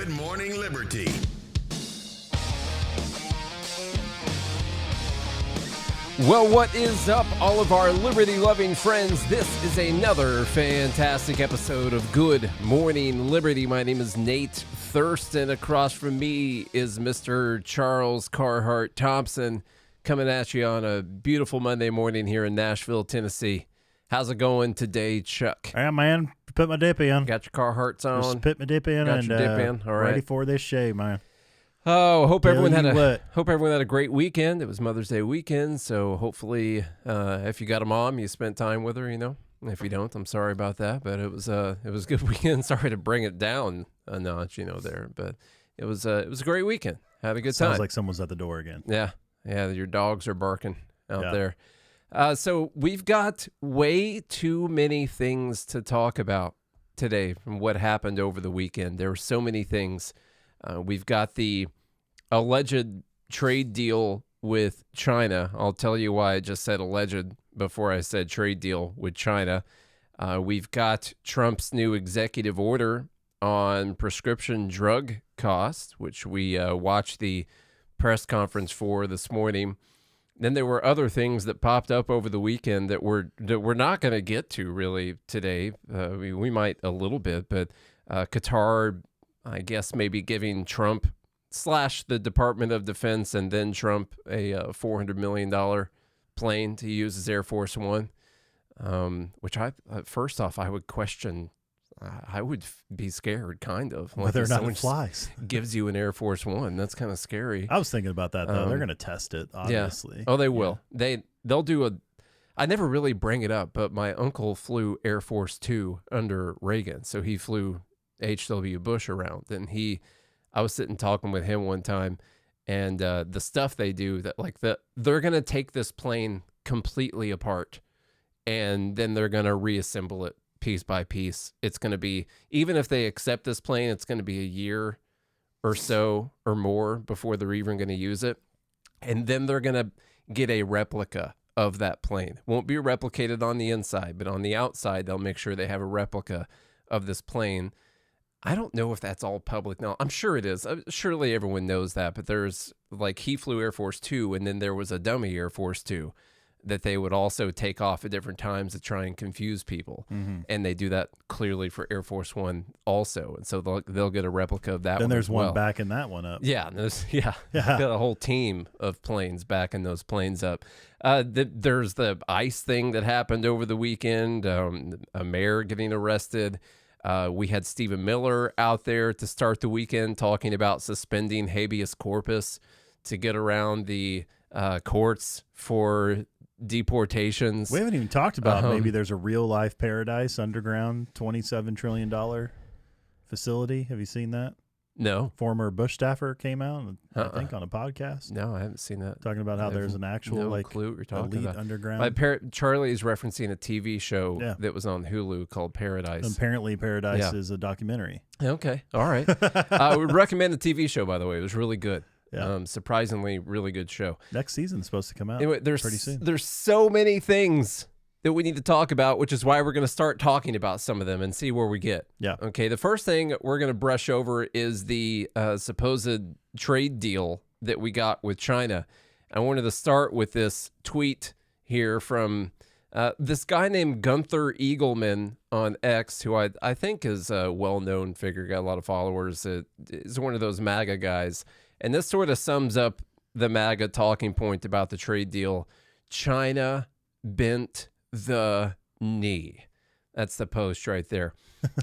Good Morning Liberty. Well, what is up, all of our liberty-loving friends? This is another fantastic episode of Good Morning Liberty. My name is Nate Thurston. Across from me is Mr. Charles Carhartt Thompson, coming at you on a beautiful Monday morning here in Nashville, Tennessee. How's it going today, Chuck? Yeah, man. Put my dip in. Got your Carhartts on? Just put my dip in. Got your dip in. All right. Ready for this shave, man. Oh, hope everyone had a great weekend. It was Mother's Day weekend, so hopefully, if you got a mom, you spent time with her. You know, if you don't, I'm sorry about that, but it was a good weekend. Sorry to bring it down a notch, there, but it was a great weekend. Had a good time. Sounds like someone's at the door again. Yeah, your dogs are barking out there. So we've got way too many things to talk about today from what happened over the weekend. There were so many things. We've got the alleged trade deal with China. I'll tell you why I just said alleged before I said trade deal with China. We've got Trump's new executive order on prescription drug costs, which we watched the press conference for this morning. Then there were other things that popped up over the weekend that we're not going to get to really today. We might a little bit, but Qatar, I guess, maybe giving Trump / the Department of Defense and then Trump a $400 million plane to use as Air Force One, which first off, I would question. I would be scared, kind of. Whether or not it flies. Gives you an Air Force One. That's kind of scary. I was thinking about that, though. They're going to test it, obviously. Yeah. Oh, they will. They'll do I never really bring it up, but my uncle flew Air Force Two under Reagan, so he flew H.W. Bush around, and I was sitting talking with him one time, and the stuff they do, they're going to take this plane completely apart, and then they're going to reassemble it piece by piece. It's going to be, even if they accept this plane, it's going to be a year or so or more before they're even going to use it, and then they're going to get a replica of that plane. Won't be replicated on the inside, but on the outside, they'll make sure they have a replica of this plane. I don't know if that's all public now. I'm sure it is. Surely everyone knows that, but there's he flew Air Force Two, and then there was a dummy Air Force Two that they would also take off at different times to try and confuse people. Mm-hmm. And they do that clearly for Air Force One also. And so they'll get a replica of that. Then one there's as well. one backing that one up. Yeah. Got a whole team of planes backing those planes up. There's the ICE thing that happened over the weekend. A mayor getting arrested. We had Stephen Miller out there to start the weekend talking about suspending habeas corpus to get around the courts for deportations. We haven't even talked about maybe there's a real life paradise underground $27 trillion facility. Have you seen that? No. Former Bush staffer came out, I think, on a podcast. No, I haven't seen that. Talking about how there's an actual clue what you're talking elite about. underground. Charlie is referencing a TV show that was on Hulu called Paradise. Apparently, Paradise is a documentary. Okay, all right. I would recommend the TV show, by the way. It was really good. Yeah. Surprisingly, really good show. Next season's supposed to come out anyway, pretty soon. There's so many things that we need to talk about, which is why we're going to start talking about some of them and see where we get. Yeah. Okay, the first thing we're going to brush over is the supposed trade deal that we got with China. I wanted to start with this tweet here from this guy named Gunther Eagleman on X, who I think is a well-known figure, got a lot of followers. Is one of those MAGA guys. And this sort of sums up the MAGA talking point about the trade deal. China bent the knee. That's the post right there.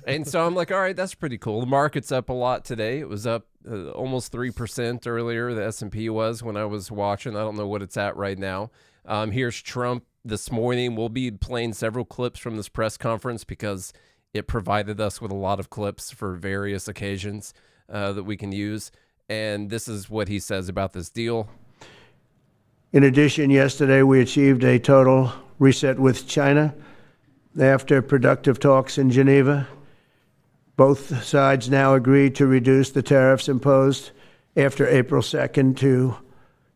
And so I'm like, all right, that's pretty cool. The market's up a lot today. It was up almost 3% earlier. The S&P was when I was watching. I don't know what it's at right now. Here's Trump this morning. We'll be playing several clips from this press conference because it provided us with a lot of clips for various occasions that we can use. And this is what he says about this deal. In addition, yesterday we achieved a total reset with China after productive talks in Geneva. Both sides now agreed to reduce the tariffs imposed after April 2nd to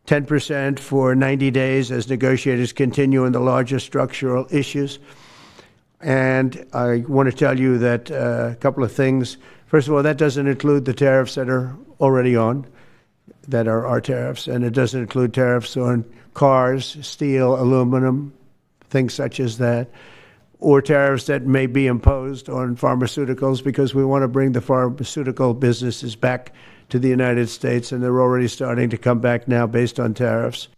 10% for 90 days as negotiators continue on the larger structural issues. And I want to tell you that a couple of things. First of all, that doesn't include the tariffs that are already on, that are our tariffs, and it doesn't include tariffs on cars, steel, aluminum, things such as that, or tariffs that may be imposed on pharmaceuticals, because we want to bring the pharmaceutical businesses back to the United States, and they're already starting to come back now based on tariffs.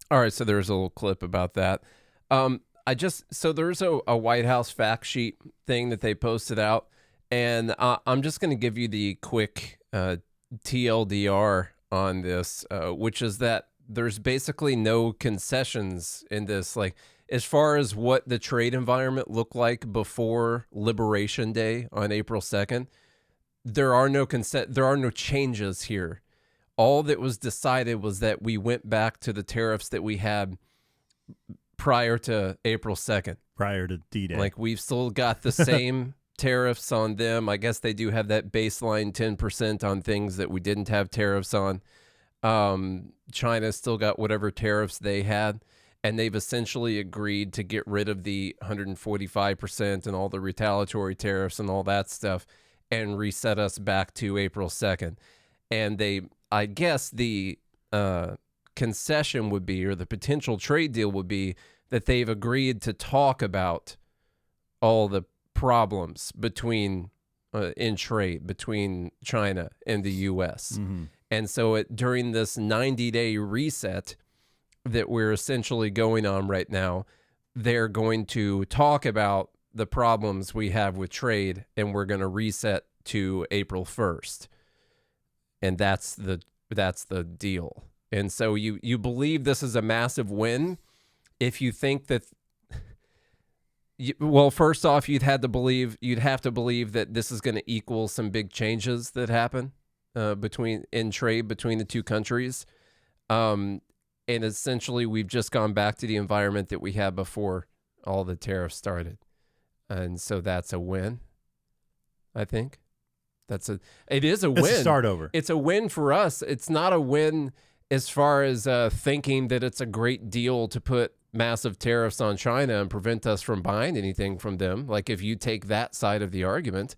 All right, so there's a little clip about that. So there's a White House fact sheet thing that they posted out, and I'm just going to give you the quick TLDR on this, which is that there's basically no concessions in this. Like, as far as what the trade environment looked like before Liberation Day on April 2nd, there are no changes here. All that was decided was that we went back to the tariffs that we had prior to April 2nd. Prior to D-Day. Like, we've still got the same tariffs on them. I guess they do have that baseline 10% on things that we didn't have tariffs on. China still got whatever tariffs they had, and they've essentially agreed to get rid of the 145% and all the retaliatory tariffs and all that stuff and reset us back to April 2nd. And I guess the concession would be, or the potential trade deal would be, that they've agreed to talk about all the problems between in trade between China and the U.S. Mm-hmm. And so during this 90-day reset that we're essentially going on right now, they're going to talk about the problems we have with trade, and we're going to reset to April 1st. And that's the deal. And so you believe this is a massive win if you think that. Well, first off, you'd have to believe that this is going to equal some big changes that happen in trade between the two countries. And essentially, we've just gone back to the environment that we had before all the tariffs started. And so that's a win, I think. It is a win. It's a start over. It's a win for us. It's not a win as far as thinking that it's a great deal to put massive tariffs on China and prevent us from buying anything from them. Like, if you take that side of the argument,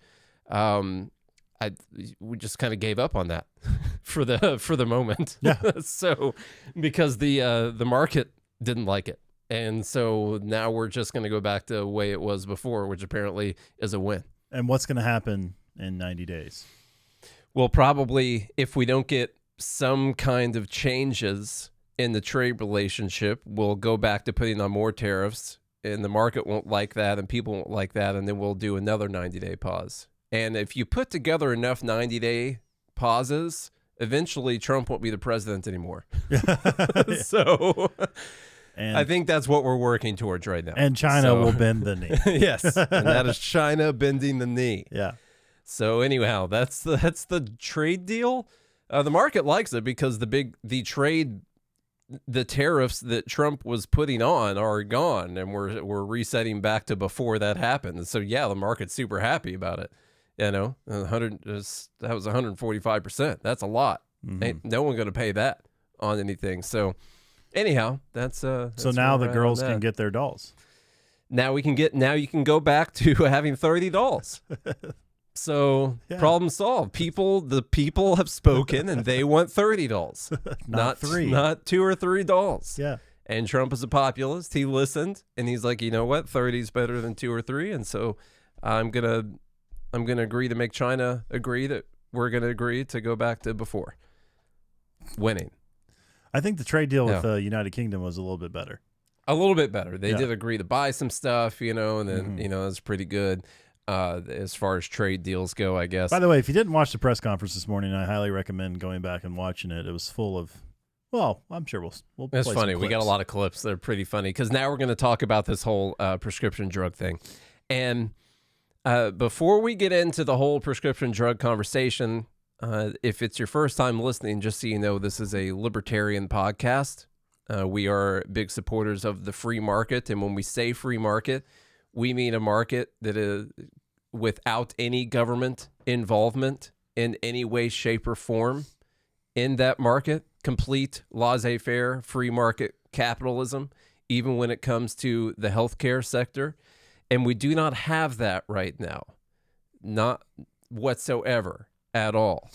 we just kind of gave up on that for the moment. Yeah. So because the market didn't like it, and so now we're just going to go back to the way it was before, which apparently is a win. And what's going to happen in 90 days? Well, probably if we don't get some kind of changes in the trade relationship, we'll go back to putting on more tariffs, and the market won't like that, and people won't like that, and then we'll do another 90-day pause. And if you put together enough 90-day pauses, eventually Trump won't be the president anymore. So I think that's what we're working towards right now. And China will bend the knee. Yes, and that is China bending the knee. Yeah. So anyhow, that's the trade deal. The market likes it because the tariffs that Trump was putting on are gone, and we're resetting back to before that happened. So yeah, the market's super happy about it. You know, that was 145%. That's a lot. Mm-hmm. Ain't no one going to pay that on anything. So anyhow, that's so now the girls can get their dolls. Now you can go back to having 30 dolls. So yeah. Problem solved. The people have spoken, and they want 30 dolls, not 3, not 2 or 3 dolls. Yeah. And Trump is a populist. He listened, and he's like, you know what, 30 is better than 2 or 3, and so I'm gonna agree to make China agree that we're gonna agree to go back to before. Winning. I think the trade deal with the United Kingdom was a little bit better. A little bit better. They did agree to buy some stuff, and then it's pretty good. As far as trade deals go, I guess. By the way, if you didn't watch the press conference this morning, I highly recommend going back and watching it. It was full of, well, I'm sure we'll play It's funny. Some we got a lot of clips. They're pretty funny because now we're going to talk about this whole prescription drug thing. And before we get into the whole prescription drug conversation, if it's your first time listening, just so you know, this is a Libertarian podcast. We are big supporters of the free market. And when we say free market, we mean a market that is without any government involvement in any way, shape, or form in that market. Complete laissez-faire, free market capitalism, even when it comes to the healthcare sector. And we do not have that right now. Not whatsoever at all.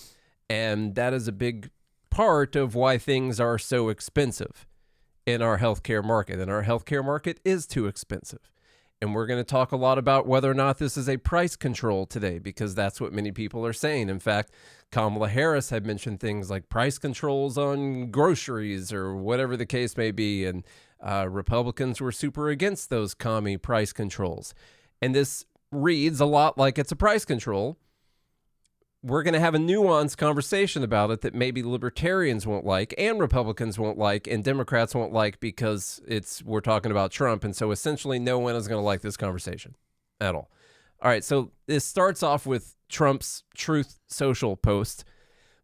And that is a big part of why things are so expensive in our healthcare market. And our healthcare market is too expensive. And we're going to talk a lot about whether or not this is a price control today, because that's what many people are saying. In fact, Kamala Harris had mentioned things like price controls on groceries or whatever the case may be. And Republicans were super against those commie price controls. And this reads a lot like it's a price control. We're going to have a nuanced conversation about it that maybe libertarians won't like and Republicans won't like and Democrats won't like, because we're talking about Trump. And so essentially no one is going to like this conversation at all. All right. So this starts off with Trump's Truth Social post.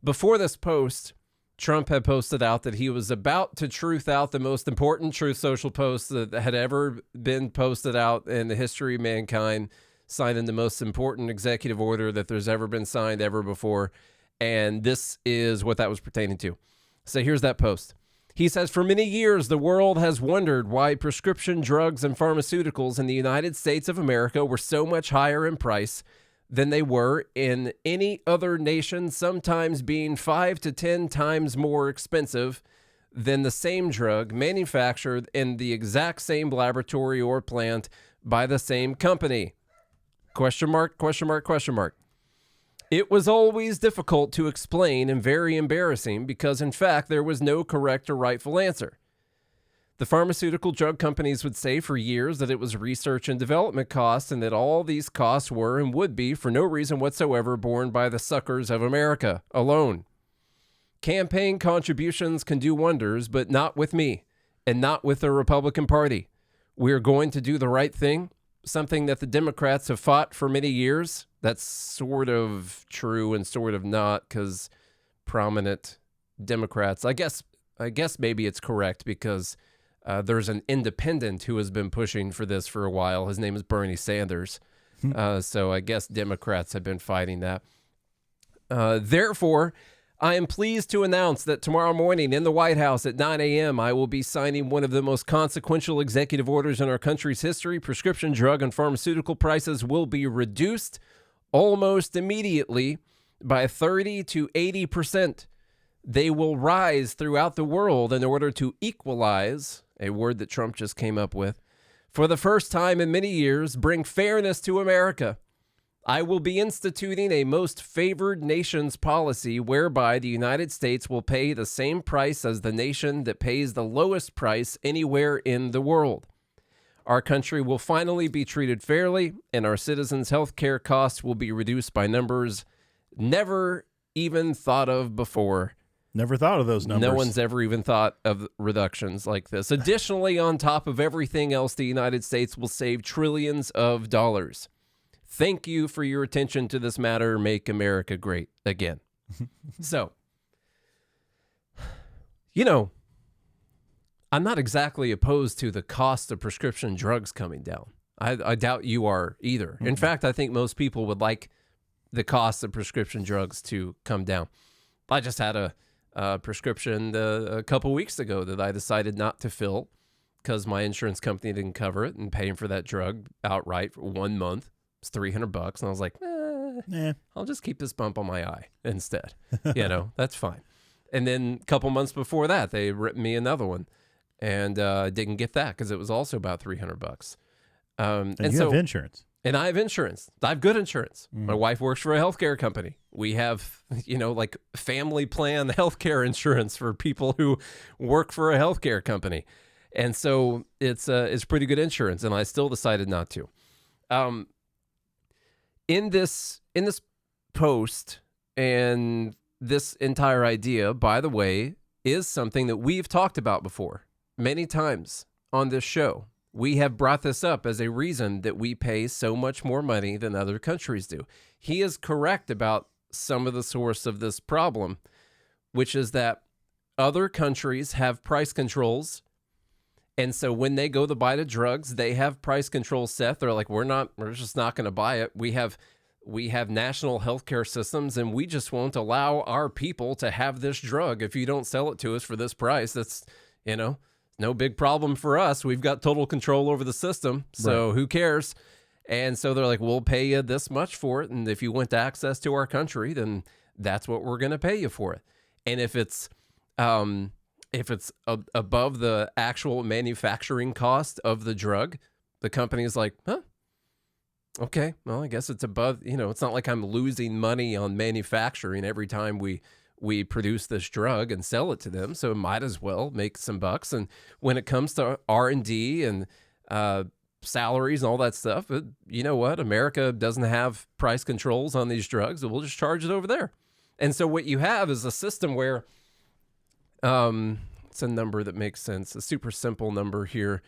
Before this post, Trump had posted out that he was about to truth out the most important Truth Social post that had ever been posted out in the history of mankind, signing the most important executive order that there's ever been signed ever before. And this is what that was pertaining to. So here's that post. He says, for many years, the world has wondered why prescription drugs and pharmaceuticals in the United States of America were so much higher in price than they were in any other nation, sometimes being 5 to 10 times more expensive than the same drug manufactured in the exact same laboratory or plant by the same company. Question mark, question mark, question mark. It was always difficult to explain and very embarrassing because, in fact, there was no correct or rightful answer. The pharmaceutical drug companies would say for years that it was research and development costs and that all these costs were and would be for no reason whatsoever borne by the suckers of America alone. Campaign contributions can do wonders, but not with me and not with the Republican Party. We are going to do the right thing. Something that the Democrats have fought for many years. That's sort of true and sort of not, because prominent Democrats, I guess maybe it's correct, because there's an independent who has been pushing for this for a while. His name is Bernie Sanders. So I guess Democrats have been fighting that. Therefore, I am pleased to announce that tomorrow morning in the White House at 9 a.m., I will be signing one of the most consequential executive orders in our country's history. Prescription drug and pharmaceutical prices will be reduced almost immediately by 30 to 80%. They will rise throughout the world in order to equalize, a word that Trump just came up with, for the first time in many years, bring fairness to America. I will be instituting a most favored nations policy whereby the United States will pay the same price as the nation that pays the lowest price anywhere in the world. Our country will finally be treated fairly, and our citizens' health care costs will be reduced by numbers never even thought of before. Never thought of those numbers. No one's ever even thought of reductions like this. Additionally, on top of everything else, the United States will save trillions of dollars. Thank you for your attention to this matter. Make America great again. So, I'm not exactly opposed to the cost of prescription drugs coming down. I doubt you are either. In fact, I think most people would like the cost of prescription drugs to come down. I just had a prescription a couple weeks ago that I decided not to fill because my insurance company didn't cover it, and paying for that drug outright for 1 month. It's $300, and I was like, I'll just keep this bump on my eye instead. That's fine. And then a couple months before that, they ripped me another one, and didn't get that because it was also about $300. And you have insurance. And I have insurance. I have good insurance. My wife works for a healthcare company. We have, like family plan healthcare insurance for people who work for a healthcare company. And so it's pretty good insurance, and I still decided not to. In this post, and this entire idea, by the way, is something that we've talked about before many times on this show. We have brought this up as a reason that we pay so much more money than other countries do. He is correct about some of the source of this problem, which is that other countries have price controls. And so when they go to buy the drugs, they have price controls set. They're like, we're just not going to buy it. We have national healthcare systems, and we just won't allow our people to have this drug. If you don't sell it to us for this price, that's, no big problem for us. We've got total control over the system. So Who cares? And so they're like, we'll pay you this much for it. And if you want access to our country, then that's what we're going to pay you for it. And if it's above the actual manufacturing cost of the drug, the company is like, huh? Okay, well, I guess it's above, it's not like I'm losing money on manufacturing every time we produce this drug and sell it to them. So it might as well make some bucks. And when it comes to R&D and salaries and all that stuff, but you know what? America doesn't have price controls on these drugs, and we'll just charge it over there. And so what you have is a system where it's a number that makes sense, a super simple number here.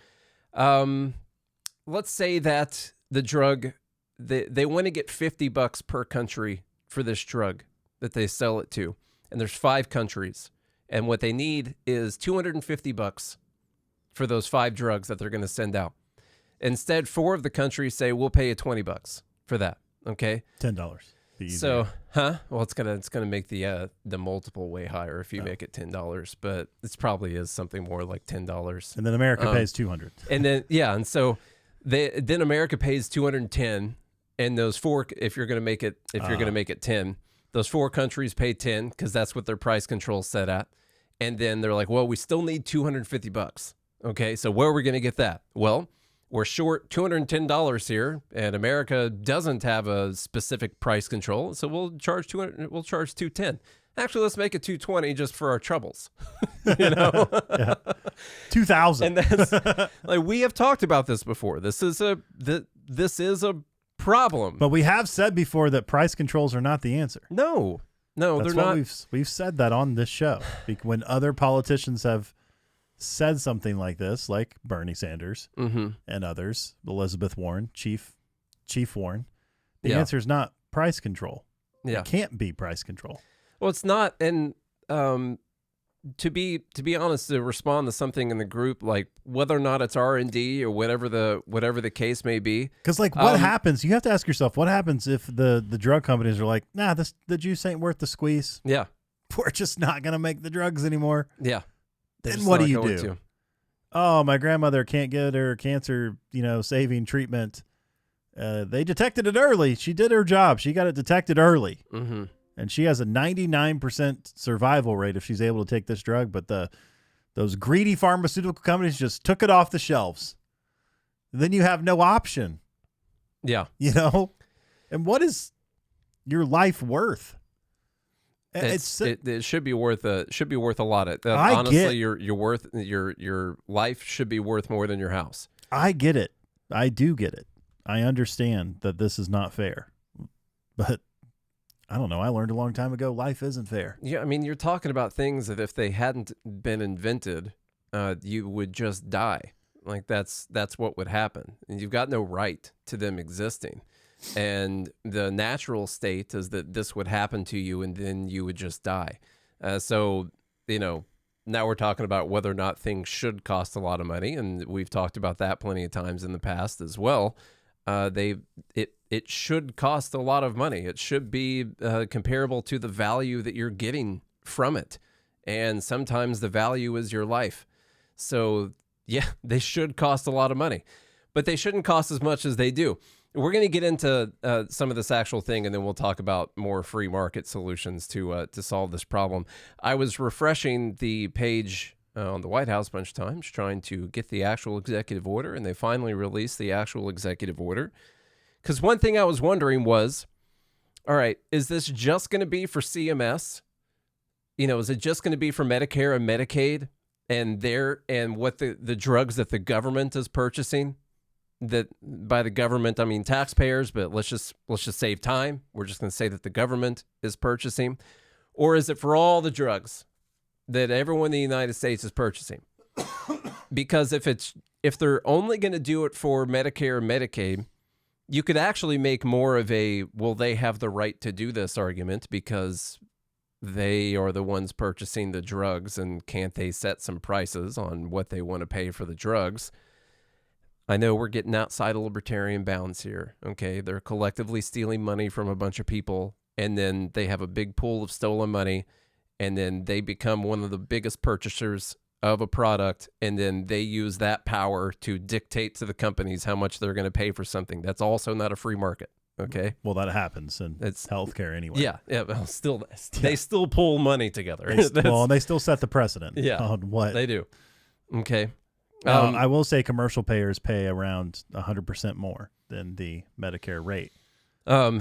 Let's say that the drug, they want to get $50 per country for this drug that they sell it to. And there's 5 countries. And what they need is $250 for those 5 drugs that they're going to send out. Instead, 4 of the countries say, we'll pay you $20 for that. Okay. $10. So, well, it's gonna make the multiple way higher if you make it $10, but it probably is something more like $10. And then America pays $200. And then and so then America pays $210, and those 4, if you're gonna make it 10, those 4 countries pay 10 because that's what their price control set at, and then they're like, well, we still need $250. Okay, so where are we gonna get that? Well, we're short $210 here, and America doesn't have a specific price control, so we'll charge $210. Actually, let's make it $220 just for our troubles. Yeah. $2,000. And that's like, we have talked about this before. This is a problem. But we have said before that price controls are not the answer. No, That's they're not. We've said that on this show. When other politicians have said something like this, like Bernie Sanders and others, Elizabeth Warren, Chief Warren, the answer is not price control. Yeah. It can't be price control. Well, it's not. And to be honest, to respond to something in the group, like whether or not it's R&D or whatever the case may be. Because what happens? You have to ask yourself, what happens if the drug companies are like, nah, the juice ain't worth the squeeze. Yeah. We're just not going to make the drugs anymore. Yeah. Then what do you do? Oh, my grandmother can't get her cancer, saving treatment. They detected it early. She did her job. She got it detected early. Mm-hmm. And she has a 99% survival rate if she's able to take this drug. But those greedy pharmaceutical companies just took it off the shelves. Then you have no option. Yeah. And what is your life worth? It should be worth a lot. Honestly, your life should be worth more than your house. I get it. I do get it. I understand that this is not fair, but I don't know. I learned a long time ago, life isn't fair. Yeah, I mean, you're talking about things that if they hadn't been invented, you would just die. Like that's what would happen, and you've got no right to them existing. And the natural state is that this would happen to you and then you would just die. So, now we're talking about whether or not things should cost a lot of money. And we've talked about that plenty of times in the past as well. It should cost a lot of money. It should be comparable to the value that you're getting from it. And sometimes the value is your life. So, yeah, they should cost a lot of money. But they shouldn't cost as much as they do. We're going to get into some of this actual thing, and then we'll talk about more free market solutions to solve this problem. I was refreshing the page on the White House a bunch of times, trying to get the actual executive order, and they finally released the actual executive order. Because one thing I was wondering was, all right, is this just going to be for CMS? Is it just going to be for Medicare and Medicaid and what the drugs that the government is purchasing? That by the government, I mean taxpayers, but let's just save time. We're just going to say that the government is purchasing. Or is it for all the drugs that everyone in the United States is purchasing? Because if they're only going to do it for Medicare and Medicaid, you could actually make more of a, well, they have the right to do this argument because they are the ones purchasing the drugs, and can't they set some prices on what they want to pay for the drugs? I know we're getting outside of libertarian bounds here, okay? They're collectively stealing money from a bunch of people, and then they have a big pool of stolen money, and then they become one of the biggest purchasers of a product, and then they use that power to dictate to the companies how much they're going to pay for something. That's also not a free market. Okay. Well, that happens in healthcare anyway. Yeah. Yeah. Well, they still pull money together. They still set the precedent. Yeah, on what they do. Okay. I will say commercial payers pay around 100% more than the Medicare rate. Per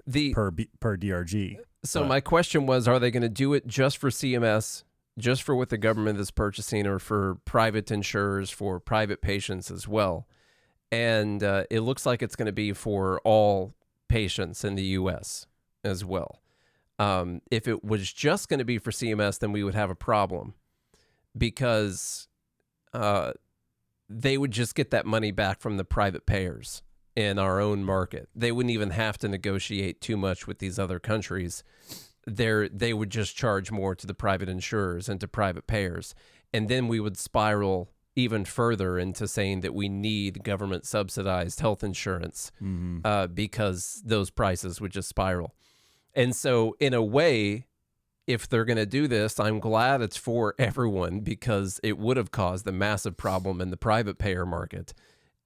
DRG. So my question was, are they going to do it just for CMS, just for what the government is purchasing, or for private insurers, for private patients as well? And it looks like it's going to be for all patients in the U.S. as well. If it was just going to be for CMS, then we would have a problem, because they would just get that money back from the private payers in our own market. They wouldn't even have to negotiate too much with these other countries. They would just charge more to the private insurers and to private payers. And then we would spiral even further into saying that we need government subsidized health insurance because those prices would just spiral. And so in a way, if they're going to do this, I'm glad it's for everyone, because it would have caused a massive problem in the private payer market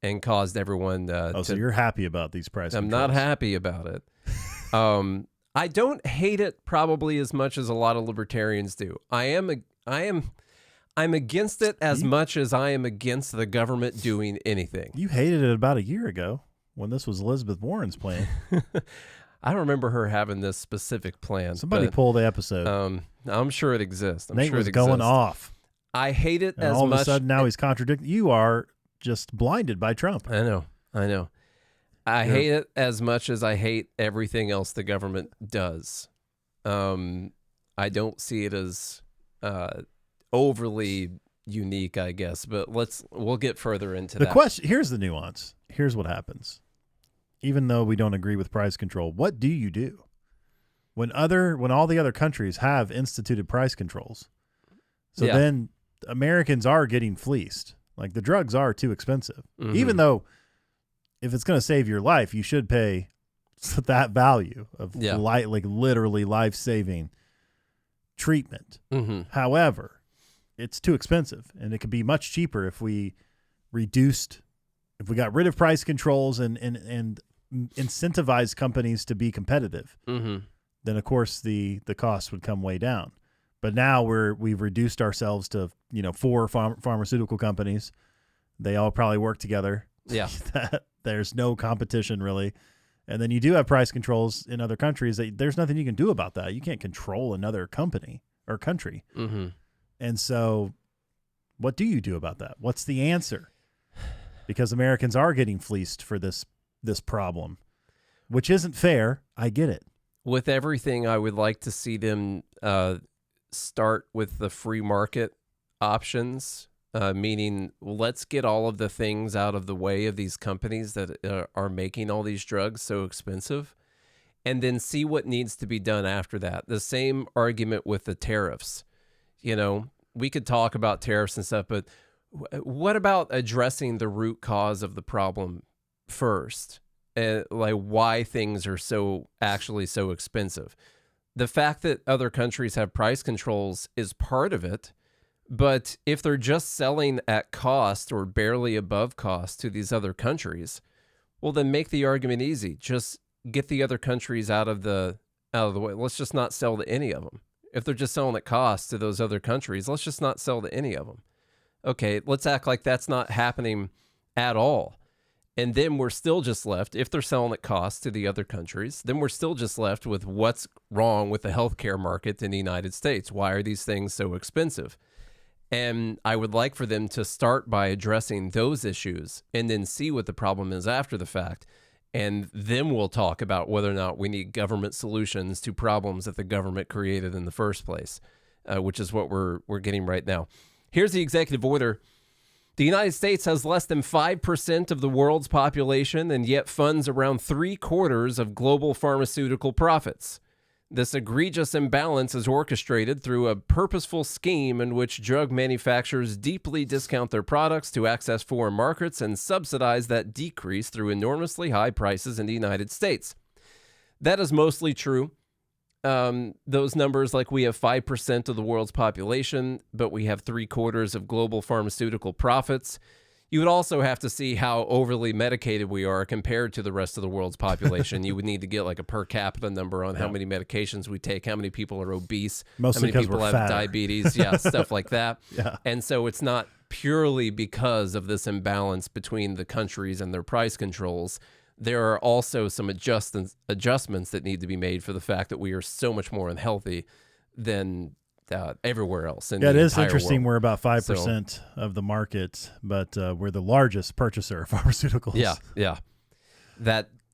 and caused everyone so you're happy about these prices? I'm not happy about it. I don't hate it probably as much as a lot of libertarians do. I'm against it as much as I am against the government doing anything. You hated it about a year ago when this was Elizabeth Warren's plan. I don't remember her having this specific plan. Somebody pull the episode. I'm sure it exists. Nate was going off. I hate it as much. All of a sudden now he's contradicting. You are just blinded by Trump. I know. I hate it as much as I hate everything else the government does. I don't see it as overly unique, I guess, but we'll get further into that. The question, here's the nuance. Here's what happens. Even though we don't agree with price control, what do you do when all the other countries have instituted price controls? So then Americans are getting fleeced. Like, the drugs are too expensive. Even though if it's going to save your life, you should pay that value of literally life-saving treatment. However, it's too expensive, and it could be much cheaper if we got rid of price controls and incentivized companies to be competitive. Then of course the cost would come way down. But now we've reduced ourselves to 4 pharmaceutical companies. They all probably work together. Yeah, there's no competition really. And then you do have price controls in other countries. There's nothing you can do about that. You can't control another company or country. And so what do you do about that? What's the answer? Because Americans are getting fleeced for this problem, which isn't fair. I get it. With everything, I would like to see them start with the free market options, meaning let's get all of the things out of the way of these companies that are making all these drugs so expensive, and then see what needs to be done after that. The same argument with the tariffs. We could talk about tariffs and stuff, but what about addressing the root cause of the problem first? Like, why things are so expensive. The fact that other countries have price controls is part of it, but if they're just selling at cost or barely above cost to these other countries, well, then make the argument easy. Just get the other countries out of the way. Let's just not sell to any of them. If they're just selling at cost to those other countries, let's just not sell to any of them. Okay, let's act like that's not happening at all. And then we're still just left, if they're selling at cost to the other countries, then we're still just left with what's wrong with the healthcare market in the United States. Why are these things so expensive? And I would like for them to start by addressing those issues and then see what the problem is after the fact. And then we'll talk about whether or not we need government solutions to problems that the government created in the first place, which is what we're getting right now. Here's the executive order. The United States has less than 5% of the world's population and yet funds around 3/4 of global pharmaceutical profits. This egregious imbalance is orchestrated through a purposeful scheme in which drug manufacturers deeply discount their products to access foreign markets and subsidize that decrease through enormously high prices in the United States. That is mostly true. those numbers, like we have 5% of the world's population, but we have 3/4 of global pharmaceutical profits. You would also have to see how overly medicated we are compared to the rest of the world's population. You would need to get like a per capita number on how many medications we take, how many people are obese, mostly how many people we're have fatter. diabetes, stuff like that. Yeah. And so it's not purely because of this imbalance between the countries and their price controls. There are also some adjustments that need to be made for the fact that we are so much more unhealthy than everywhere else. In it is entire interesting. world. We're about 5% of the market, but we're the largest purchaser of pharmaceuticals. Yeah.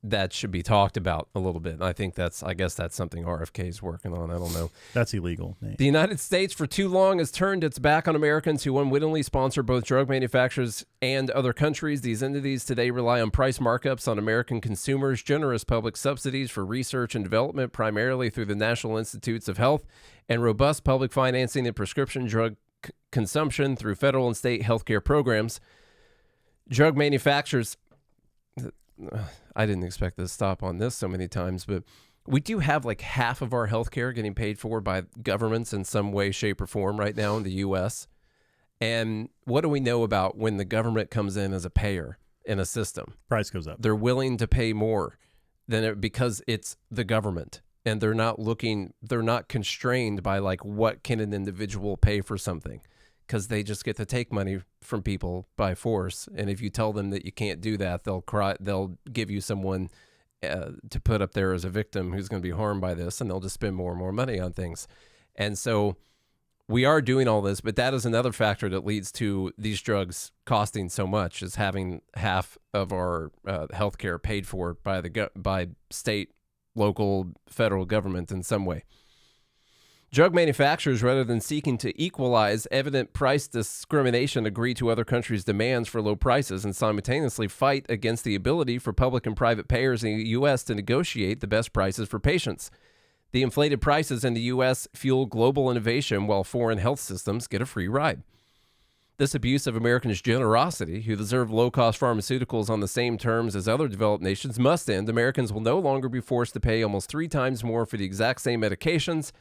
That should be talked about a little bit. I guess that's something RFK is working on. I don't know. That's illegal, Nate. The United States for too long has turned its back on Americans who unwittingly sponsor both drug manufacturers and other countries. These entities today rely on price markups on American consumers, generous public subsidies for research and development, primarily through the National Institutes of Health, and robust public financing of prescription drug consumption through federal and state healthcare programs. Drug manufacturers... I didn't expect to stop on this so many times, but we do have like half of our healthcare getting paid for by governments in some way, shape, or form right now in the U.S. And what do we know about when the government comes in as a payer in a system? Price goes up. They're willing to pay more because it's the government, and they're not constrained by like what can an individual pay for something, because they just get to take money from people by force. And if you tell them that you can't do that, they'll give you someone to put up there as a victim who's going to be harmed by this, and they'll just spend more and more money on things. And so we are doing all this, but that is another factor that leads to these drugs costing so much, is having half of our healthcare paid for by state, local, federal government in some way. Drug manufacturers, rather than seeking to equalize evident price discrimination, agree to other countries' demands for low prices and simultaneously fight against the ability for public and private payers in the U.S. to negotiate the best prices for patients. The inflated prices in the U.S. fuel global innovation, while foreign health systems get a free ride. This abuse of Americans' generosity, who deserve low-cost pharmaceuticals on the same terms as other developed nations, must end. Americans will no longer be forced to pay almost 3 times more for the exact same medications,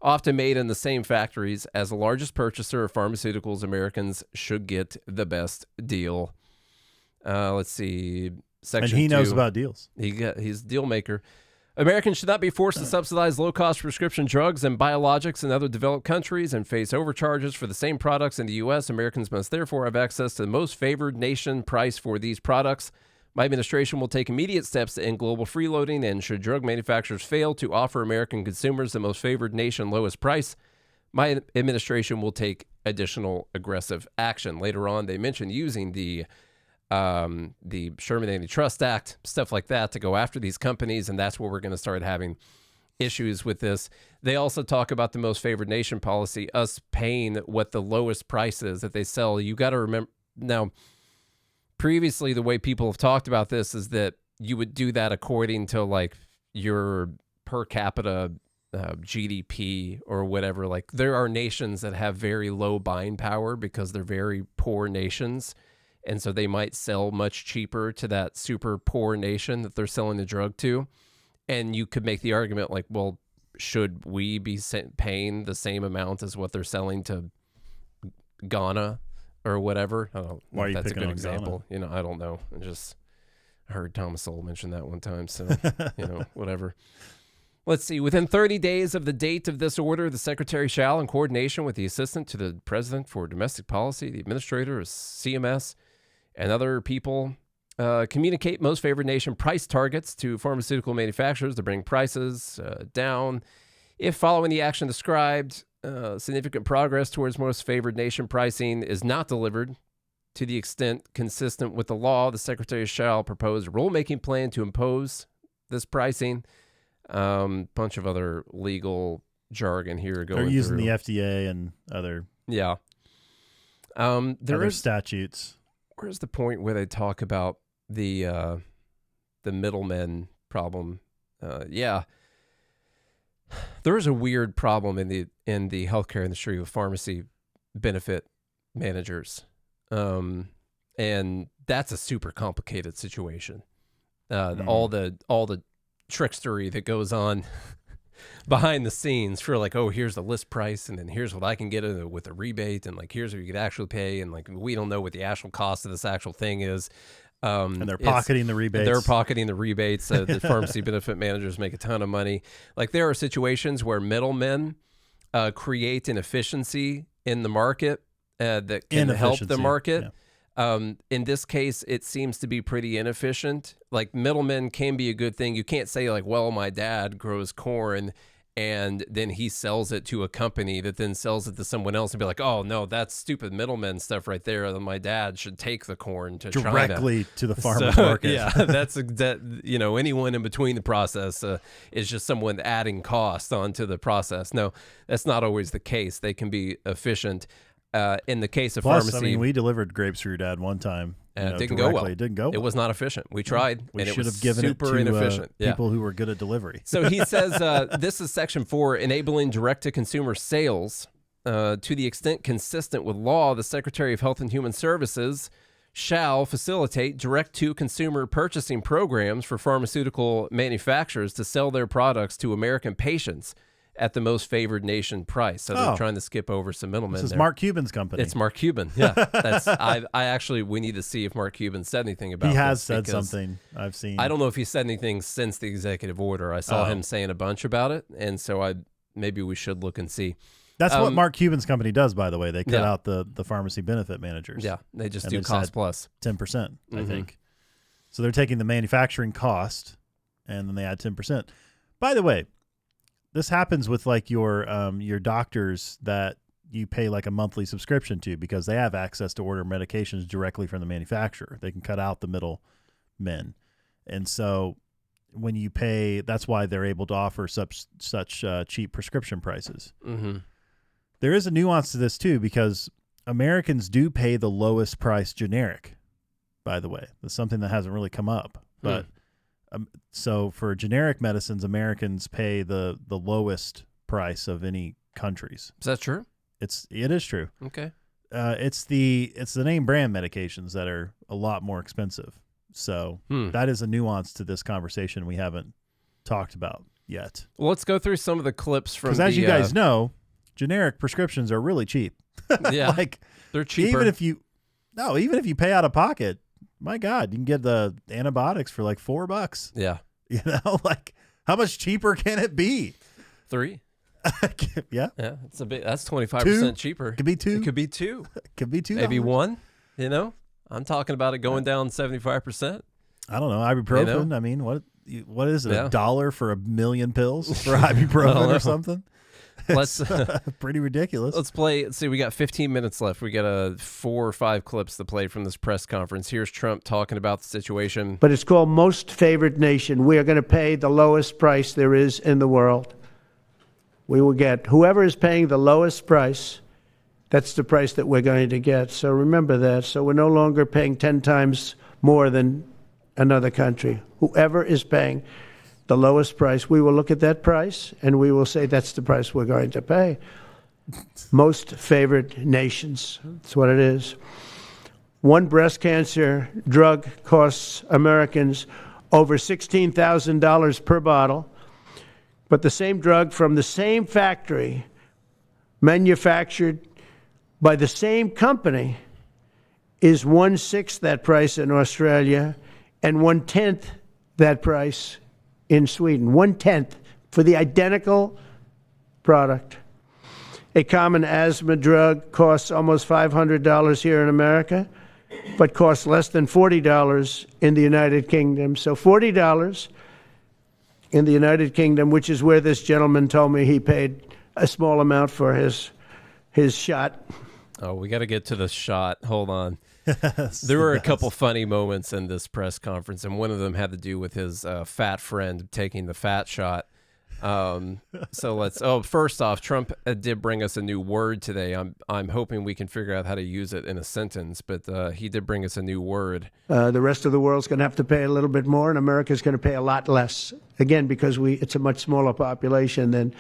often made in the same factories. As the largest purchaser of pharmaceuticals, Americans should get the best deal. Let's see. Section and he 2. knows about deals. He's a deal maker. Americans should not be forced to subsidize low-cost prescription drugs and biologics in other developed countries and face overcharges for the same products in the U.S. Americans must therefore have access to the most favored nation price for these products. My administration will take immediate steps to end global freeloading, and should drug manufacturers fail to offer American consumers the most favored nation lowest price, my administration will take additional aggressive action. Later on, they mentioned using the Sherman Antitrust Act, stuff like that, to go after these companies, and that's where we're going to start having issues with this. They also talk about the most favored nation policy, us paying what the lowest price is that they sell. You got to remember now. Previously, the way people have talked about this is that you would do that according to like your per capita GDP or whatever. Like there are nations that have very low buying power because they're very poor nations. And so they might sell much cheaper to that super poor nation that they're selling the drug to. And you could make the argument like, well, should we be paying the same amount as what they're selling to Ghana or whatever? I don't know. Why are you that's a picking good on example. Ghana? I don't know. I heard Thomas Sowell mention that one time. So, whatever. Let's see. Within 30 days of the date of this order, the Secretary shall, in coordination with the Assistant to the President for Domestic Policy, the Administrator of CMS, and other people, communicate most favored nation price targets to pharmaceutical manufacturers to bring prices down. If following the action described, significant progress towards most favored nation pricing is not delivered to the extent consistent with the law, the Secretary shall propose a rulemaking plan to impose this pricing. Bunch of other legal jargon here going. They're using through the FDA and other other statutes. Where's the point where they talk about the middlemen problem? There is a weird problem in the healthcare industry with pharmacy benefit managers, and that's a super complicated situation. All the trickstery that goes on behind the scenes for like, oh, here's the list price, and then here's what I can get with a rebate, and like here's what you could actually pay, and like we don't know what the actual cost of this actual thing is. And they're pocketing the rebates. They're pocketing the rebates. The pharmacy benefit managers make a ton of money. Like there are situations where middlemen create inefficiency in the market that can help the market. Yeah. In this case, it seems to be pretty inefficient. Like middlemen can be a good thing. You can't say like, well, my dad grows corn and then he sells it to a company that then sells it to someone else and be like, oh, no, that's stupid middleman stuff right there. My dad should take the corn to directly China. To the farmer's market. Yeah, anyone in between the process is just someone adding cost onto the process. No, that's not always the case. They can be efficient. In the case of pharmacy, I mean, we delivered grapes for your dad one time. And it didn't go well. It didn't go well. It was not efficient. We tried, and it should was have given super it to inefficient. People who were good at delivery. So he says this is Section 4, enabling direct-to-consumer sales. To the extent consistent with law, the Secretary of Health and Human Services shall facilitate direct-to-consumer purchasing programs for pharmaceutical manufacturers to sell their products to American patients at the most favored nation price. So they're trying to skip over some middlemen. This is there. Mark Cuban's company. It's Mark Cuban. Yeah. That's we need to see if Mark Cuban said anything about it. He has said something. I've seen. I don't know if he said anything since the executive order. I saw him saying a bunch about it, and so maybe we should look and see. That's what Mark Cuban's company does, by the way. They cut out the pharmacy benefit managers. Yeah, they just do cost plus 10%, I think. So they're taking the manufacturing cost, and then they add 10%. By the way, this happens with like your doctors that you pay like a monthly subscription to because they have access to order medications directly from the manufacturer. They can cut out the middle men. And so when you pay, that's why they're able to offer such cheap prescription prices. Mm-hmm. There is a nuance to this too, because Americans do pay the lowest price generic, by the way. That's something that hasn't really come up, but so for generic medicines, Americans pay the lowest price of any countries. Is that true? It is true. Okay. It's the name brand medications that are a lot more expensive. So that is a nuance to this conversation we haven't talked about yet. Well, let's go through some of the clips from. Because as you guys know, generic prescriptions are really cheap. Yeah, like they're cheaper. Even if you pay out of pocket. My God, you can get the antibiotics for like $4. Yeah. You know, like how much cheaper can it be? 3. Yeah. Yeah. It's a bit. That's 25% cheaper. Could be 2. It could be 2. Could be 2. Maybe 1. You know, I'm talking about it going down 75%. I don't know. Ibuprofen. You know? I mean, what is it? $1 for 1 million pills for ibuprofen or something? Let's pretty ridiculous. Let's see. We got 15 minutes left. We got 4 or 5 clips to play from this press conference. Here's Trump talking about the situation. But it's called most favored nation. We are going to pay the lowest price there is in the world. We will get whoever is paying the lowest price. That's the price that we're going to get. So remember that. So we're no longer paying 10 times more than another country. Whoever is paying the lowest price, we will look at that price and we will say that's the price we're going to pay. Most favored nations. That's what it is. One breast cancer drug costs Americans over $16,000 per bottle, but the same drug from the same factory, manufactured by the same company, is 1/6 that price in Australia and 1/10 that price in Sweden. 1/10 for the identical product. A common asthma drug costs almost $500 here in America, but costs less than $40 in the United Kingdom. So $40 in the United Kingdom, which is where this gentleman told me he paid a small amount for his shot. Oh, we got to get to the shot. Hold on. There were a couple funny moments in this press conference, and one of them had to do with his fat friend taking the fat shot. So first off, Trump did bring us a new word today. I'm hoping we can figure out how to use it in a sentence, but he did bring us a new word. The rest of the world's going to have to pay a little bit more, and America's going to pay a lot less. Again, because it's a much smaller population than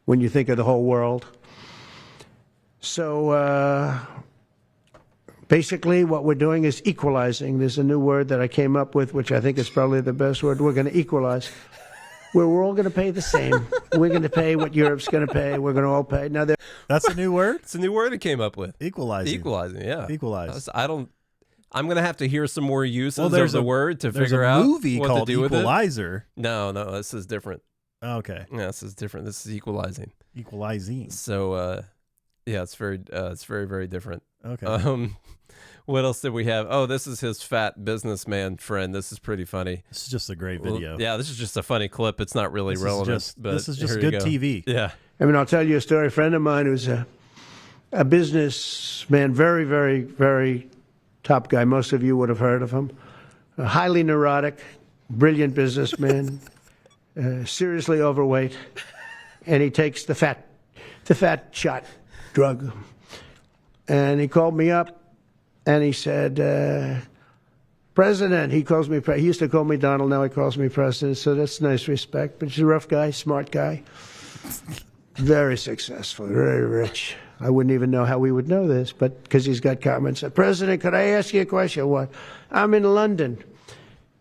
when you think of the whole world. So basically what we're doing is equalizing. There's a new word that I came up with, which I think is probably the best word. We're going to equalize. where we're all going to pay the same. We're going to pay what Europe's going to pay. We're going to all pay. Now, that's a new word? It's a new word he came up with. Equalizing. Equalizing, yeah. Equalize. I'm going to have to hear some more uses of the word to figure out what to do with it. There's a movie called Equalizer. No, this is different. Okay. Yeah, this is different. This is equalizing. Equalizing. So, it's very, very different. Okay. What else did we have? Oh, this is his fat businessman friend. This is pretty funny. This is just a great video. Well, yeah, this is just a funny clip. It's not really relevant. This is just good TV. Yeah. I mean, I'll tell you a story. A friend of mine who's a businessman, very, very, very top guy. Most of you would have heard of him. A highly neurotic, brilliant businessman, seriously overweight, and he takes the fat shot drug. And he called me up. And he said, President, he calls me, he used to call me Donald, now he calls me President, so that's nice respect. But he's a rough guy, smart guy, very successful, very rich. I wouldn't even know how we would know this, but because he's got comments. President, could I ask you a question? What? I'm in London,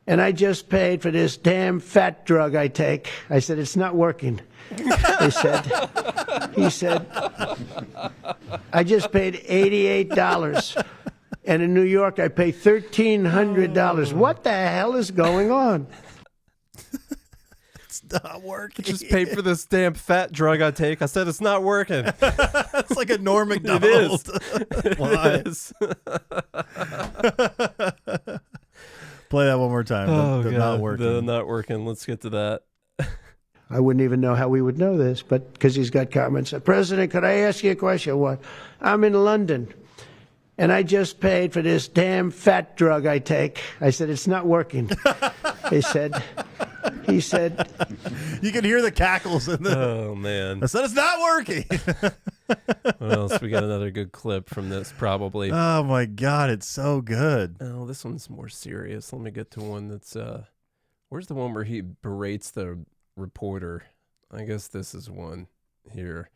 and I just paid for this damn fat drug I take. I said, it's not working. He said, I just paid $88. And in New York, I pay $1,300. What the hell is going on? It's not working. I just paid for this damn fat drug I take. I said it's not working. That's like a Norm Macdonald. It is. Play that one more time. Oh, God. Not working. Not working. Let's get to that. I wouldn't even know how we would know this, but because he's got comments. President, could I ask you a question? What? I'm in London. And I just paid for this damn fat drug I take. I said, it's not working. He said, you can hear the cackles in the. Oh, man. I said, it's not working. What else? We got another good clip from this, probably. Oh, my God. It's so good. Oh, this one's more serious. Let me get to one that's, where's the one where he berates the reporter? I guess this is one here.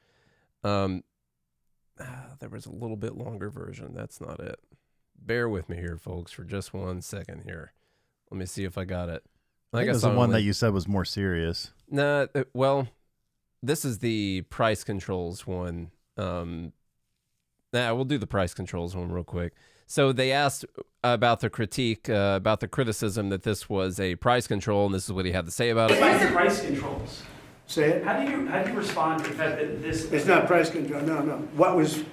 There was a little bit longer version. That's not it. Bear with me here, folks, for just 1 second here. Let me see if I got it. I guess the one that you said was more serious. Nah, well, this is the price controls one. We'll do the price controls one real quick. So they asked about the critique, about the criticism that this was a price control, and this is what he had to say about it. What is price controls? Say it. How do you respond to the fact that this? It's not price control. No. What was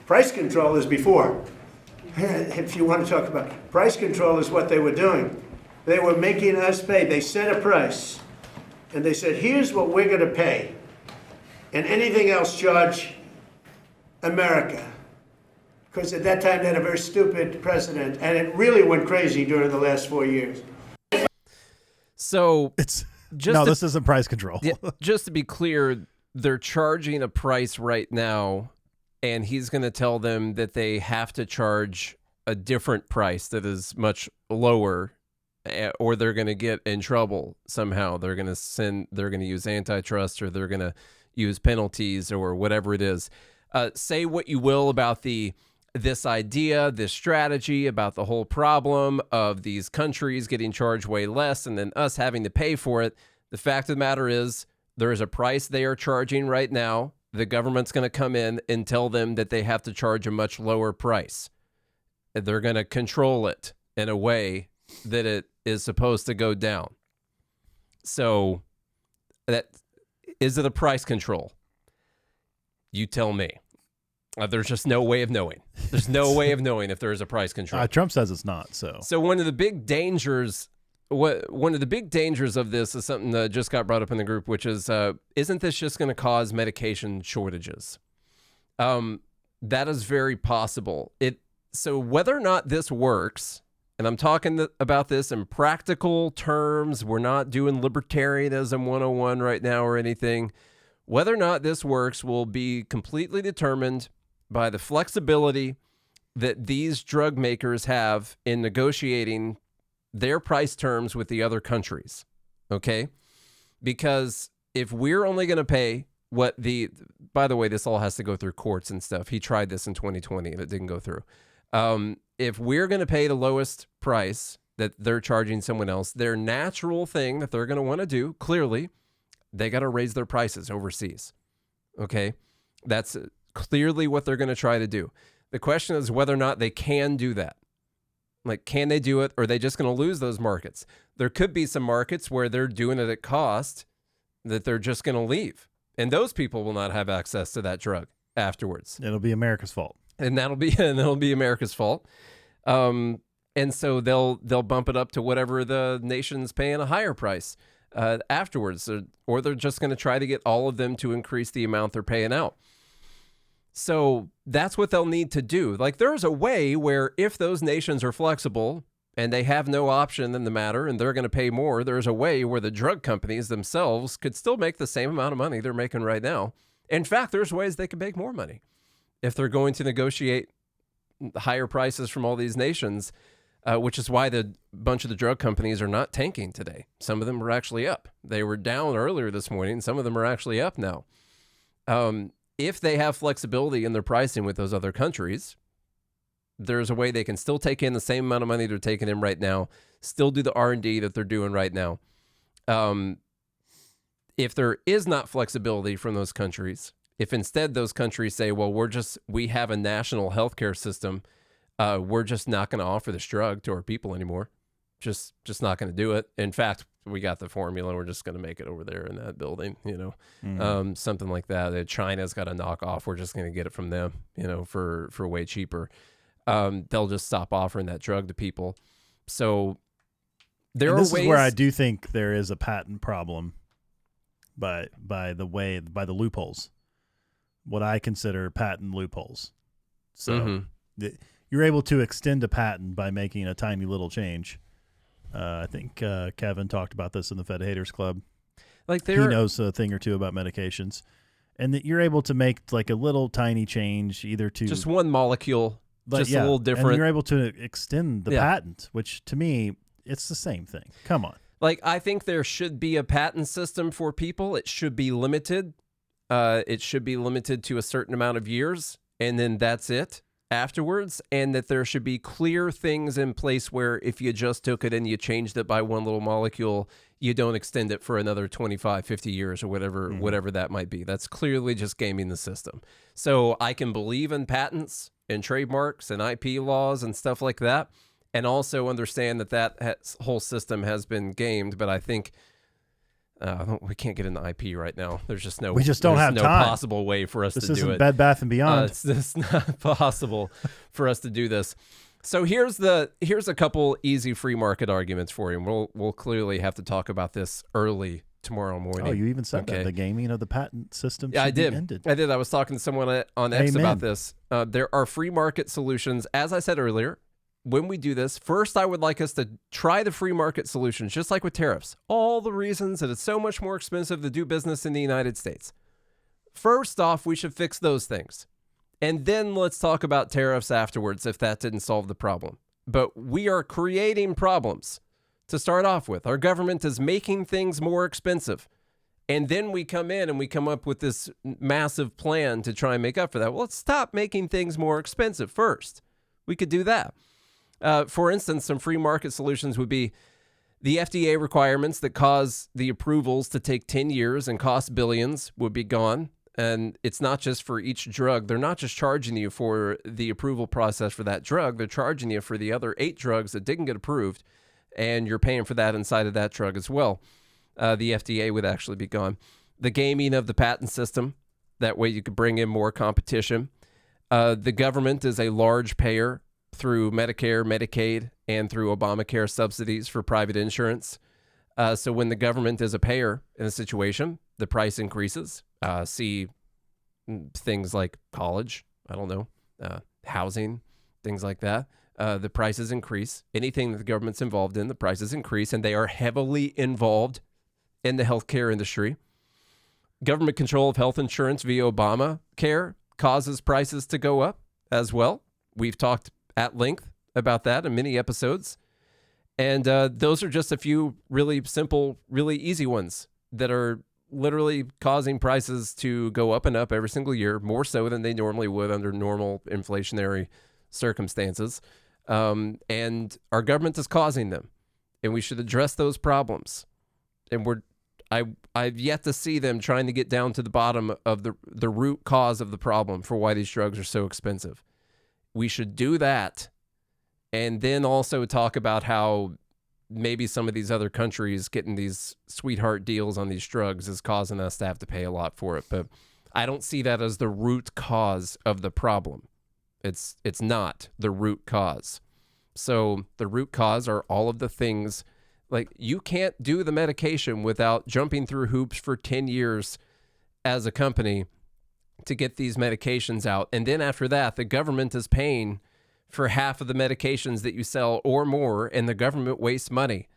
price control is before. If you want to talk about price control, is what they were doing. They were making us pay. They set a price, and they said, "Here's what we're going to pay, and anything else charge America." Because at that time they had a very stupid president, and it really went crazy during the last 4 years. So this isn't price control. Yeah, just to be clear, they're charging a price right now, and he's going to tell them that they have to charge a different price that is much lower, or they're going to get in trouble somehow. They're going to use antitrust, or they're going to use penalties, or whatever it is. Say what you will about this idea, this strategy, about the whole problem of these countries getting charged way less and then us having to pay for it. The fact of the matter is there is a price they are charging right now. The government's going to come in and tell them that they have to charge a much lower price. They're going to control it in a way that it is supposed to go down. So is it a price control? You tell me. There's just no way of knowing. There's no way of knowing if there is a price control. Trump says it's not. So one of the big dangers of this is something that just got brought up in the group, which is, isn't this just going to cause medication shortages? That is very possible. So whether or not this works, and I'm talking about this in practical terms, we're not doing libertarianism 101 right now or anything. Whether or not this works will be completely determined by the flexibility that these drug makers have in negotiating their price terms with the other countries, okay? Because if we're only going to pay by the way, this all has to go through courts and stuff. He tried this in 2020 and it didn't go through. If we're going to pay the lowest price that they're charging someone else, their natural thing that they're going to want to do, clearly, they got to raise their prices overseas. Okay? That's clearly what they're going to try to do. The question is whether or not they can do that. Like, can they do it, or are they just going to lose those markets? There could be some markets where they're doing it at cost that they're just going to leave. And those people will not have access to that drug afterwards. It'll be America's fault. And that'll be America's fault. And so they'll bump it up to whatever the nation's paying a higher price afterwards. Or they're just going to try to get all of them to increase the amount they're paying out. So that's what they'll need to do. Like, there's a way where if those nations are flexible and they have no option in the matter and they're going to pay more, there's a way where the drug companies themselves could still make the same amount of money they're making right now. In fact, there's ways they can make more money if they're going to negotiate higher prices from all these nations, which is why the bunch of the drug companies are not tanking today. Some of them are actually up. They were down earlier this morning. Some of them are actually up now. If they have flexibility in their pricing with those other countries, there's a way they can still take in the same amount of money they're taking in right now, still do the R&D that they're doing right now. If there is not flexibility from those countries, if instead those countries say, well, we have a national healthcare system, we're just not going to offer this drug to our people anymore. Just not going to do it. In fact, we got the formula. We're just going to make it over there in that building, something like that. China's got a knockoff. We're just going to get it from them, for way cheaper. They'll just stop offering that drug to people. So there are ways. This is where I do think there is a patent problem by the loopholes, what I consider patent loopholes. So you're able to extend a patent by making a tiny little change. I think Kevin talked about this in the Fed Haters Club. Like, he knows a thing or two about medications, and that you're able to make like a little tiny change, either to just one molecule, a little different. And you're able to extend the patent, which to me, it's the same thing. Come on. Like, I think there should be a patent system for people. It should be limited. It should be limited to a certain amount of years, and then that's it afterwards, and that there should be clear things in place where if you just took it and you changed it by one little molecule, you don't extend it for another 25, 50 years or whatever that might be. That's clearly just gaming the system. So I can believe in patents and trademarks and IP laws and stuff like that, and also understand that whole system has been gamed, but I think we can't get into IP right now. There's just no. We just don't have time. Possible way for us to do it. This isn't Bed Bath and Beyond. It's not possible for us to do this. So here's a couple easy free market arguments for you. We'll clearly have to talk about this early tomorrow morning. Oh, you even said that the gaming of the patent system. Yeah, I did. Ended. I did. I was talking to someone on X about this. There are free market solutions, as I said earlier. When we do this, first, I would like us to try the free market solutions, just like with tariffs. All the reasons that it's so much more expensive to do business in the United States. First off, we should fix those things. And then let's talk about tariffs afterwards if that didn't solve the problem. But we are creating problems to start off with. Our government is making things more expensive. And then we come in and we come up with this massive plan to try and make up for that. Well, let's stop making things more expensive first. We could do that. For instance, some free market solutions would be the FDA requirements that cause the approvals to take 10 years and cost billions would be gone. And it's not just for each drug. They're not just charging you for the approval process for that drug. They're charging you for the other 8 drugs that didn't get approved. And you're paying for that inside of that drug as well. The FDA would actually be gone. The gaming of the patent system. That way you could bring in more competition. The government is a large payer through Medicare, Medicaid, and through Obamacare subsidies for private insurance. So when the government is a payer in a situation, the price increases. See things like college, housing, things like that. The prices increase. Anything that the government's involved in, the prices increase, and they are heavily involved in the healthcare industry. Government control of health insurance via Obamacare causes prices to go up as well. We've talked at length about that in many episodes. And those are just a few really simple, really easy ones that are literally causing prices to go up and up every single year, more so than they normally would under normal inflationary circumstances. And our government is causing them. And we should address those problems. And I've yet to see them trying to get down to the bottom of the root cause of the problem for why these drugs are so expensive. We should do that, and then also talk about how maybe some of these other countries getting these sweetheart deals on these drugs is causing us to have to pay a lot for it. But I don't see that as the root cause of the problem. It's not the root cause. So the root cause are all of the things, like you can't do the medication without jumping through hoops for 10 years as a company to get these medications out. And then after that, the government is paying for half of the medications that you sell or more, and the government wastes money.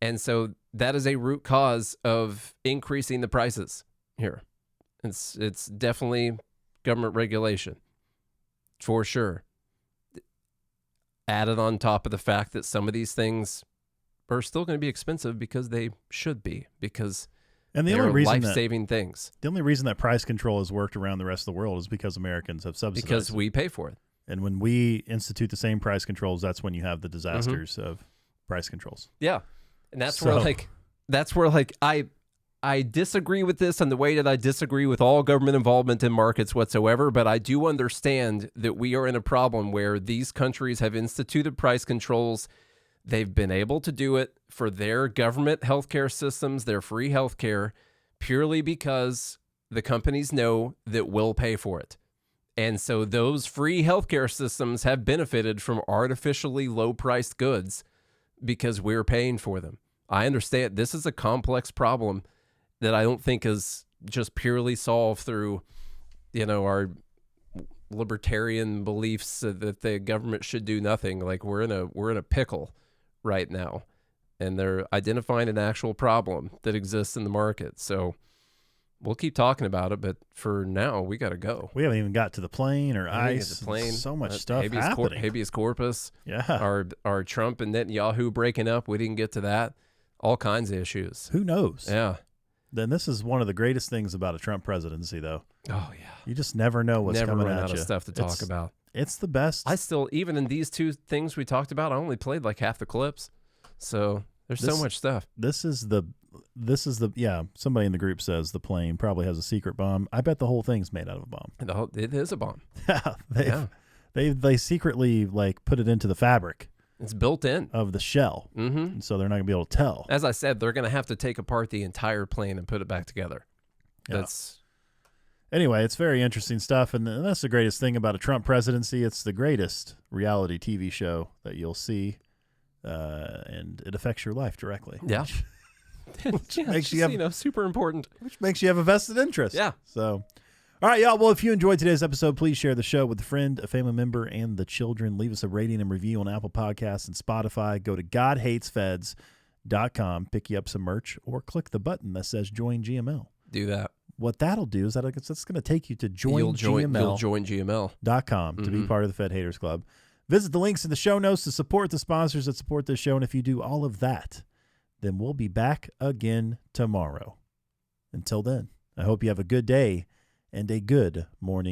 And so that is a root cause of increasing the prices here. It's definitely government regulation, for sure. Added on top of the fact that some of these things are still going to be expensive because they should be, because they're life-saving things. The only reason that price control has worked around the rest of the world is because Americans have subsidized because we pay for it. And when we institute the same price controls, that's when you have the disasters of price controls. Yeah. And that's where I disagree with this in the way that I disagree with all government involvement in markets whatsoever, but I do understand that we are in a problem where these countries have instituted price controls. They've been able to do it for their government healthcare systems, their free healthcare, purely because the companies know that we'll pay for it. And so those free healthcare systems have benefited from artificially low-priced goods because we're paying for them. I understand this is a complex problem that I don't think is just purely solved through, our libertarian beliefs that the government should do nothing. Like we're in a pickle right now, and they're identifying an actual problem that exists in the market. So we'll keep talking about it, but for now, we got to go. We haven't even got to the plane or ICE. The plane. So much stuff happening. Habeas corpus. Yeah. Our Trump and Netanyahu breaking up. We didn't get to that. All kinds of issues. Who knows? Yeah. Then this is one of the greatest things about a Trump presidency, though. Oh, yeah. You just never know what's coming at you. Never run out of stuff to talk about. It's the best. I still, even in these two things we talked about, I only played like half the clips. So there's so much stuff. This is the somebody in the group says the plane probably has a secret bomb. I bet the whole thing's made out of a bomb. It is a bomb. They secretly put it into the fabric. It's built in of the shell. Mm-hmm. And so they're not gonna be able to tell. As I said, they're gonna have to take apart the entire plane and put it back together. Yeah. Anyway, it's very interesting stuff, and that's the greatest thing about a Trump presidency. It's the greatest reality TV show that you'll see, and it affects your life directly. Yeah. Which makes you have, super important. Which makes you have a vested interest. Yeah. So, all right, y'all. Well, if you enjoyed today's episode, please share the show with a friend, a family member, and the children. Leave us a rating and review on Apple Podcasts and Spotify. Go to GodHatesFeds.com, pick you up some merch, or click the button that says Join GML. Do that. What that'll do is that's going to take you to You'll join GML.com to be part of the Fed Haters Club. Visit the links in the show notes to support the sponsors that support this show. And if you do all of that, then we'll be back again tomorrow. Until then, I hope you have a good day and a good morning.